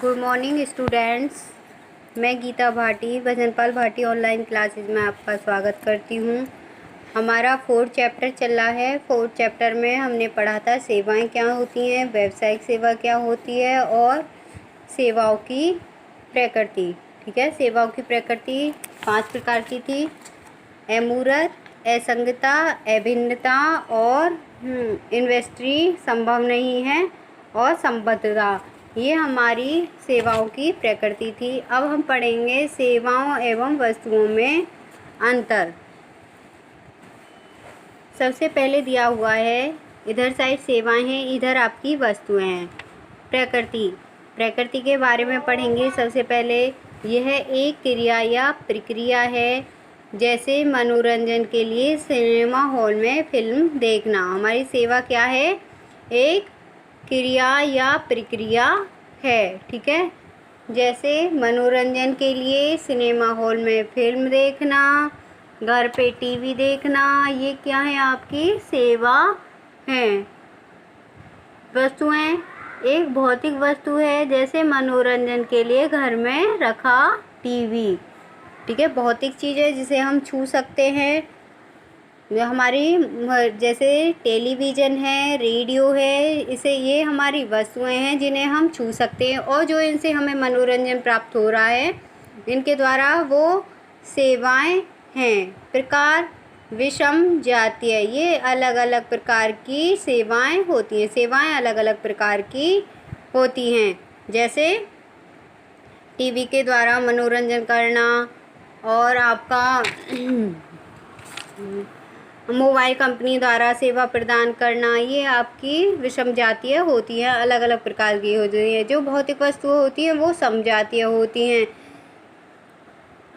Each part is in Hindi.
Good morning students. मैं गीता भाटी भजनपाल भाटी ऑनलाइन क्लासेज में आपका स्वागत करती हूँ। हमारा 4th चैप्टर चल रहा है। 4th चैप्टर में हमने पढ़ा था सेवाएं क्या होती हैं, व्यावसायिक सेवा क्या होती है और सेवाओं की प्रकृति। ठीक है, सेवाओं की प्रकृति 5 प्रकार की थी: अमूर्त, असंगता, अभिन्नता और इन्वेस्ट्री संभव नहीं है और संबद्धता। ये हमारी सेवाओं की प्रकृति थी। अब हम पढ़ेंगे सेवाओं एवं वस्तुओं में अंतर। सबसे पहले दिया हुआ है, इधर साइड सेवाएं हैं, इधर आपकी वस्तुएं हैं। प्रकृति के बारे में पढ़ेंगे। सबसे पहले यह एक क्रिया या प्रक्रिया है, जैसे मनोरंजन के लिए सिनेमा हॉल में फिल्म देखना। हमारी सेवा क्या है? एक क्रिया या प्रक्रिया है। ठीक है, जैसे मनोरंजन के लिए सिनेमा हॉल में फिल्म देखना, घर पे टीवी देखना, ये क्या है? आपकी सेवा है। वस्तुएं एक भौतिक वस्तु है, जैसे मनोरंजन के लिए घर में रखा टीवी। ठीक है, भौतिक चीज़ है जिसे हम छू सकते हैं। हमारी जैसे टेलीविज़न है, रेडियो है, इसे ये हमारी वस्तुएं हैं जिन्हें हम छू सकते हैं और जो इनसे हमें मनोरंजन प्राप्त हो रहा है, इनके द्वारा वो सेवाएं हैं। प्रकार विषम जातीय, ये अलग अलग प्रकार की सेवाएं होती हैं। सेवाएं अलग अलग प्रकार की होती हैं, जैसे टीवी के द्वारा मनोरंजन करना और आपका मोबाइल कंपनी द्वारा सेवा प्रदान करना, ये आपकी विषम जातीय होती है, अलग अलग प्रकार की होती है। जो भौतिक वस्तु होती हैं वो समजातीय होती हैं।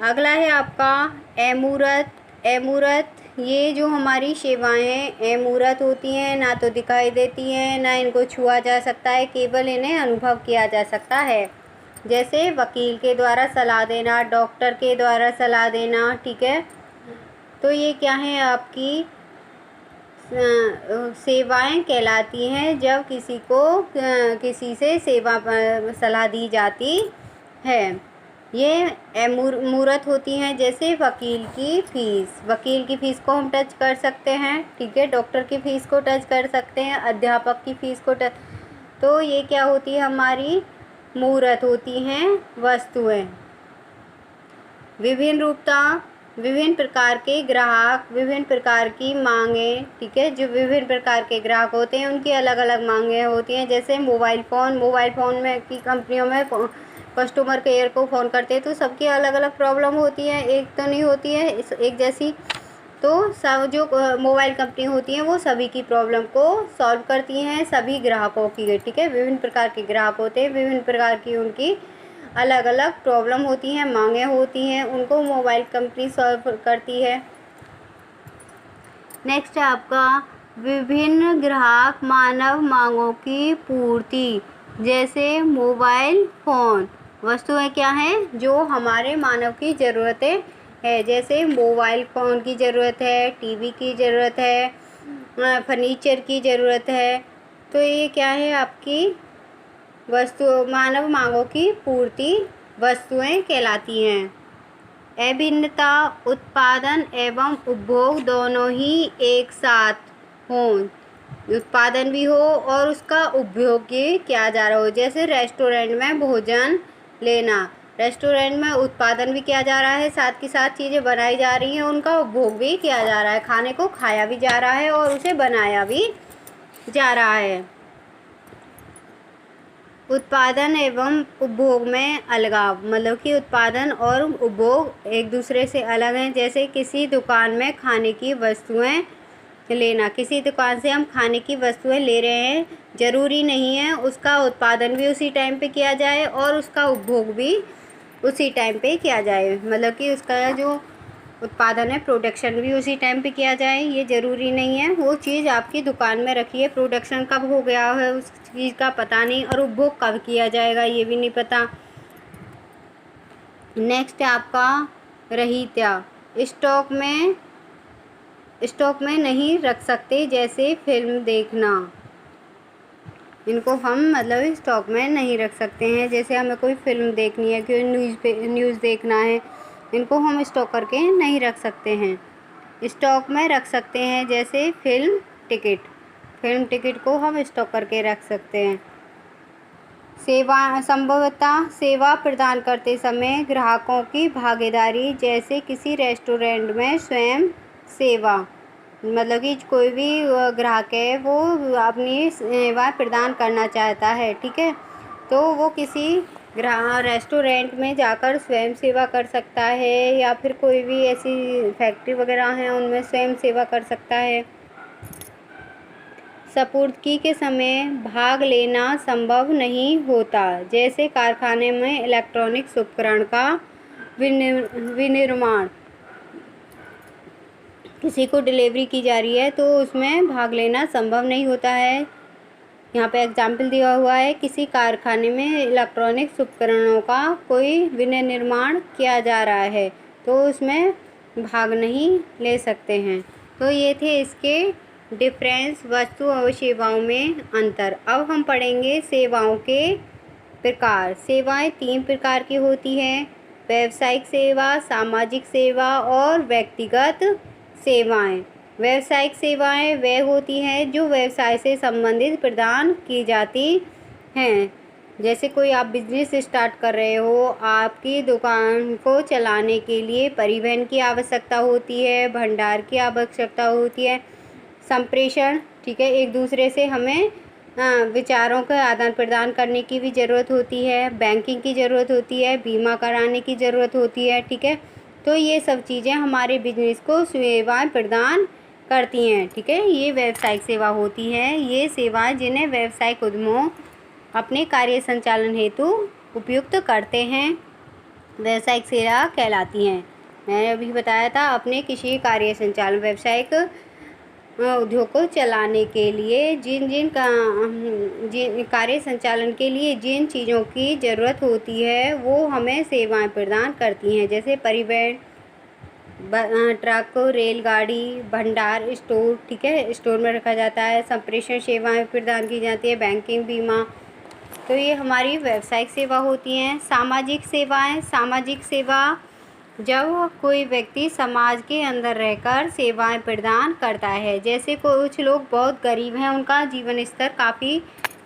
अगला है आपका अमूर्त। ये जो हमारी सेवाएं हैं अमूर्त होती हैं, ना तो दिखाई देती हैं, ना इनको छुआ जा सकता है, केवल इन्हें अनुभव किया जा सकता है। जैसे वकील के द्वारा सलाह देना, डॉक्टर के द्वारा सलाह देना। ठीक है, तो ये क्या है? आपकी सेवाएं कहलाती हैं, जब किसी से सेवा सलाह दी जाती है। ये अमूर्त होती हैं, जैसे वकील की फ़ीस को हम टच कर सकते हैं। ठीक है, डॉक्टर की फ़ीस को टच कर सकते हैं, अध्यापक की फ़ीस को टच। तो ये क्या होती है? हमारी मूर्त होती हैं वस्तुएं। विभिन्न रूपता, विभिन्न प्रकार के ग्राहक, विभिन्न प्रकार की मांगें। ठीक है, जो विभिन्न प्रकार के ग्राहक होते हैं उनकी अलग अलग मांगें होती हैं। जैसे मोबाइल फ़ोन में की कंपनियों में कस्टमर केयर को फ़ोन करते हैं तो सबकी अलग अलग प्रॉब्लम होती है, एक तो नहीं होती है एक जैसी। तो सब जो मोबाइल कंपनी होती हैं वो सभी की प्रॉब्लम को सॉल्व करती हैं, सभी ग्राहकों की। ठीक है, विभिन्न प्रकार के ग्राहक होते हैं, विभिन्न प्रकार की उनकी अलग अलग प्रॉब्लम होती हैं, मांगें होती हैं, उनको मोबाइल कंपनी सॉल्व करती है। नेक्स्ट है आपका विभिन्न ग्राहक मानव मांगों की पूर्ति। जैसे मोबाइल फ़ोन वस्तुएं क्या हैं? जो हमारे मानव की ज़रूरतें है। जैसे मोबाइल फ़ोन की ज़रूरत है, टीवी की ज़रूरत है, फर्नीचर की ज़रूरत है। तो ये क्या है? आपकी मानव मांगों की पूर्ति वस्तुएं कहलाती हैं। अभिन्नता उत्पादन एवं उपभोग दोनों ही एक साथ हों, उत्पादन भी हो और उसका उपभोग भी किया जा रहा हो। जैसे रेस्टोरेंट में भोजन लेना, रेस्टोरेंट में उत्पादन भी किया जा रहा है, साथ ही साथ चीज़ें बनाई जा रही हैं, उनका उपभोग भी किया जा रहा है, खाने को खाया भी जा रहा है और उसे बनाया भी जा रहा है। उत्पादन एवं उपभोग में अलगाव, मतलब कि उत्पादन और उपभोग एक दूसरे से अलग हैं। जैसे किसी दुकान में खाने की वस्तुएं लेना, किसी दुकान से हम खाने की वस्तुएं ले रहे हैं, ज़रूरी नहीं है उसका उत्पादन भी उसी टाइम पे किया जाए और उसका उपभोग भी उसी टाइम पे किया जाए, मतलब कि उसका जो उत्पादन है प्रोडक्शन भी उसी टाइम पे किया जाए, ये ज़रूरी नहीं है। वो चीज़ आपकी दुकान में रखी है, प्रोडक्शन कब हो गया है उस चीज़ का पता नहीं और उपभोग कब किया जाएगा ये भी नहीं पता। नेक्स्ट है आपका रहित्या। स्टॉक में नहीं रख सकते, जैसे फिल्म देखना। इनको हम मतलब स्टॉक में नहीं रख सकते हैं। जैसे हमें कोई फ़िल्म देखनी है, कोई न्यूज़ देखना है, इनको हम स्टॉक करके नहीं रख सकते हैं। स्टॉक में रख सकते हैं जैसे फिल्म टिकट को हम स्टॉक करके रख सकते हैं। संभवतः सेवा प्रदान करते समय ग्राहकों की भागीदारी, जैसे किसी रेस्टोरेंट में स्वयं सेवा, मतलब कि कोई भी ग्राहक है वो अपनी सेवा प्रदान करना चाहता है, ठीक है, तो वो किसी रेस्टोरेंट में जाकर स्वयं सेवा कर सकता है, या फिर कोई भी ऐसी फैक्ट्री वगैरह हैं उनमें स्वयं सेवा कर सकता है। सपुर्दगी के समय भाग लेना संभव नहीं होता, जैसे कारखाने में इलेक्ट्रॉनिक्स उपकरण का विनिर्माण, किसी को डिलीवरी की जा रही है तो उसमें भाग लेना संभव नहीं होता है। यहाँ पे एग्जाम्पल दिया हुआ है, किसी कारखाने में इलेक्ट्रॉनिक्स उपकरणों का कोई विनिर्माण किया जा रहा है तो उसमें भाग नहीं ले सकते हैं। तो ये थे इसके डिफरेंस, वस्तु और सेवाओं में अंतर। अब हम पढ़ेंगे सेवाओं के प्रकार। सेवाएं 3 प्रकार की होती हैं: व्यावसायिक सेवा, सामाजिक सेवा और व्यक्तिगत सेवाएं। व्यावसायिक सेवाएं वह होती हैं जो व्यवसाय से संबंधित प्रदान की जाती हैं। जैसे कोई आप बिजनेस स्टार्ट कर रहे हो, आपकी दुकान को चलाने के लिए परिवहन की आवश्यकता होती है, भंडार की आवश्यकता होती है, संप्रेषण, ठीक है, एक दूसरे से हमें विचारों का आदान प्रदान करने की भी ज़रूरत होती है, बैंकिंग की ज़रूरत होती है, बीमा कराने की ज़रूरत होती है, ठीक है। तो ये सब चीज़ें हमारे बिजनेस को सेवाएं प्रदान करती हैं, ठीक है। ये व्यावसायिक सेवा होती है। ये सेवाएं जिन्हें व्यावसायिक उद्यमों अपने कार्य संचालन हेतु उपयुक्त करते हैं, व्यावसायिक सेवा कहलाती हैं। मैंने अभी बताया था, अपने किसी कार्य संचालन व्यावसायिक उद्योग को चलाने के लिए जिन कार्य संचालन के लिए जिन चीज़ों की ज़रूरत होती है वो हमें सेवाएं प्रदान करती हैं, जैसे परिवहन, ट्रक, रेलगाड़ी, भंडार, स्टोर, ठीक है, स्टोर में रखा जाता है, संप्रेषण सेवाएं प्रदान की जाती है, बैंकिंग, बीमा। तो ये हमारी व्यावसायिक सेवा होती हैं। सामाजिक सेवाएं, सामाजिक सेवा जब कोई व्यक्ति समाज के अंदर रहकर सेवाएं प्रदान करता है। जैसे कुछ लोग बहुत गरीब हैं, उनका जीवन स्तर काफ़ी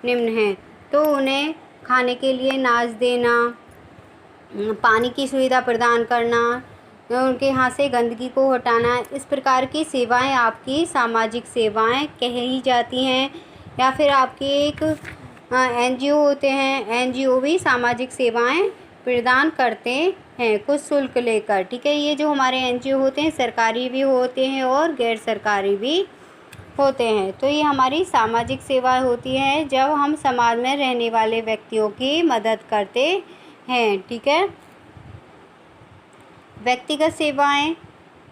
निम्न है, तो उन्हें खाने के लिए अनाज देना, पानी की सुविधा प्रदान करना, उनके यहाँ से गंदगी को हटाना, इस प्रकार की सेवाएं आपकी सामाजिक सेवाएं कही जाती हैं। या फिर आपके एक NGO होते हैं, NGO भी सामाजिक सेवाएं प्रदान करते हैं कुछ शुल्क लेकर, ठीक है। ये जो हमारे NGO होते हैं सरकारी भी होते हैं और गैर सरकारी भी होते हैं। तो ये हमारी सामाजिक सेवाएं होती हैं जब हम समाज में रहने वाले व्यक्तियों की मदद करते हैं, ठीक है। व्यक्तिगत सेवाएं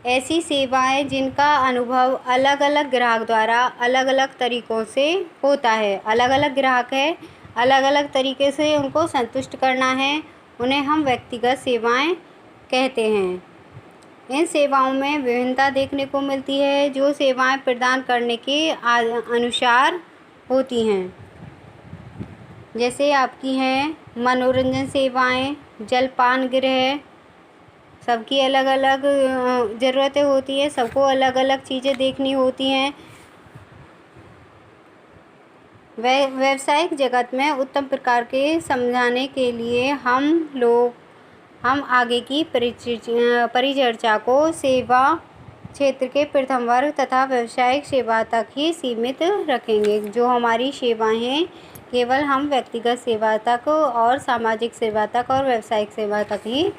ऐसी सेवाएं जिनका अनुभव अलग अलग ग्राहक द्वारा अलग अलग तरीक़ों से होता है। अलग अलग ग्राहक है, अलग अलग तरीके से उनको संतुष्ट करना है, उन्हें हम व्यक्तिगत सेवाएं कहते हैं। इन सेवाओं में विभिन्नता देखने को मिलती है जो सेवाएं प्रदान करने के अनुसार होती हैं। जैसे आपकी हैं मनोरंजन सेवाएं, जलपान गृह, सबकी अलग अलग ज़रूरतें होती हैं, सबको अलग अलग चीज़ें देखनी होती हैं। व्यावसायिक जगत में उत्तम प्रकार के समझाने के लिए हम आगे की परिचर्चा को सेवा क्षेत्र के प्रथम वर्ग तथा व्यावसायिक सेवा तक ही सीमित रखेंगे। जो हमारी सेवाएं हैं केवल हम व्यक्तिगत सेवा तक और सामाजिक सेवा तक और व्यावसायिक सेवा तक ही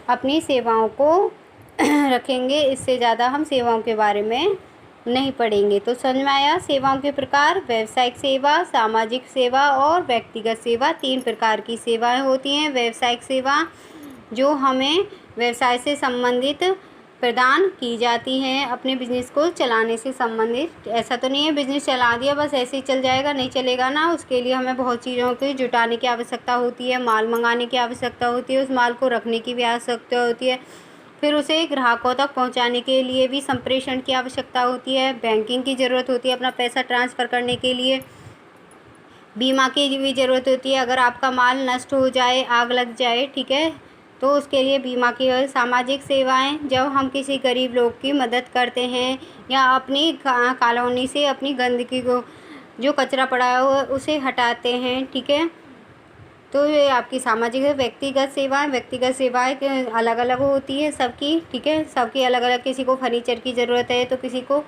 अपनी सेवाओं को रखेंगे, इससे ज़्यादा हम सेवाओं के बारे में नहीं पढ़ेंगे। तो समझ में आया, सेवाओं के प्रकार व्यावसायिक सेवा, सामाजिक सेवा और व्यक्तिगत सेवा 3 प्रकार की सेवाएं होती हैं। व्यावसायिक सेवा जो हमें व्यवसाय से संबंधित प्रदान की जाती हैं, अपने बिजनेस को चलाने से संबंधित। ऐसा तो नहीं है बिजनेस चला दिया बस ऐसे ही चल जाएगा, नहीं चलेगा ना, उसके लिए हमें बहुत चीज़ों की जुटाने की आवश्यकता होती है, माल मंगाने की आवश्यकता होती है, उस माल को रखने की भी आवश्यकता होती है, फिर उसे ग्राहकों तक पहुंचाने के लिए भी संप्रेषण की आवश्यकता होती है, बैंकिंग की ज़रूरत होती है अपना पैसा ट्रांसफ़र करने के लिए, बीमा की भी ज़रूरत होती है। अगर आपका माल नष्ट हो जाए, आग लग जाए, ठीक है, तो उसके लिए बीमा की। और सामाजिक सेवाएं, जब हम किसी गरीब लोग की मदद करते हैं या अपनी कॉलोनी से अपनी गंदगी को, जो कचरा पड़ा हुआ है, उसे हटाते हैं, ठीक है, तो ये आपकी सामाजिक है। व्यक्तिगत सेवाएं अलग अलग होती है सबकी, ठीक है, सबकी अलग अलग। किसी को फर्नीचर की ज़रूरत है तो किसी को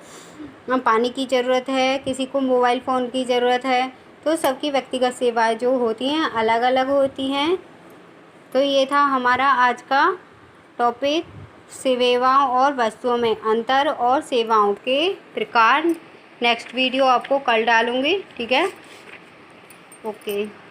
पानी की ज़रूरत है, किसी को मोबाइल फ़ोन की ज़रूरत है, तो सबकी व्यक्तिगत सेवाएं जो होती हैं अलग अलग होती हैं। तो ये था हमारा आज का टॉपिक, सेवाओं और वस्तुओं में अंतर और सेवाओं के प्रकार। नेक्स्ट वीडियो आपको कल डालूँगी, ठीक है, ओके।